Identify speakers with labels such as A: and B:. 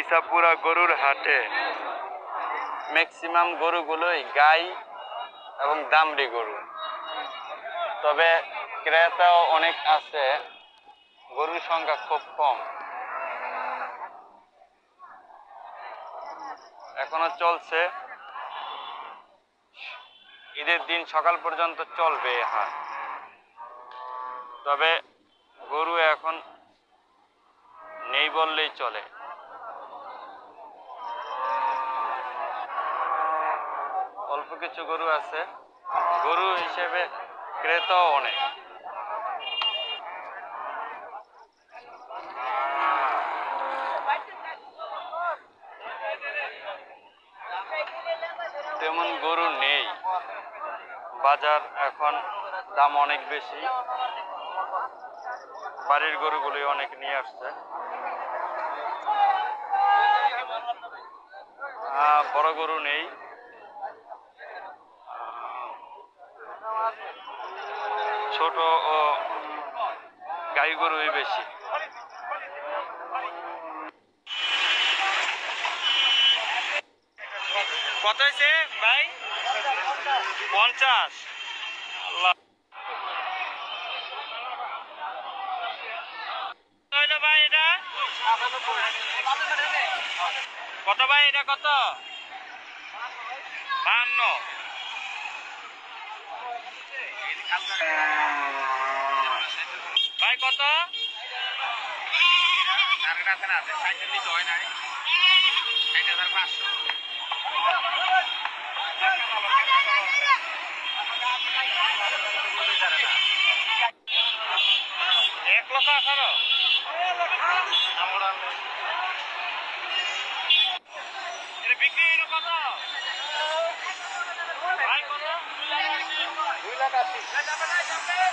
A: ইসাপুরা গরুর হাটে ম্যাক্সিমাম গরুগুলোই গাই এবং দামড়ি গরু, তবে ক্রেতাও অনেক আছে, গরুর সংখ্যা খুব কম। এখনো চলছে, ঈদের দিন সকাল পর্যন্ত চলবে এই হাট। তবে গরু এখন নেই বললেই চলে। অল্প কিছু গরু আছে, গরু হিসেবে ক্রেতাও অনেক। তেমন গরু নেই, বাজার এখন দাম অনেক বেশি, বাড়ির গরুগুলি অনেক নিয়ে আসছে। বড় গরু নেই, ছোট ও গাই গরুই বেশি। কত হয়েছে ভাই? 50। ভাই এটা কত? ভাই এটা কত? 52। ভাই কত? 1,18,000। এটা বিক্রি হলো কত? ভাই কত? 2,80,000।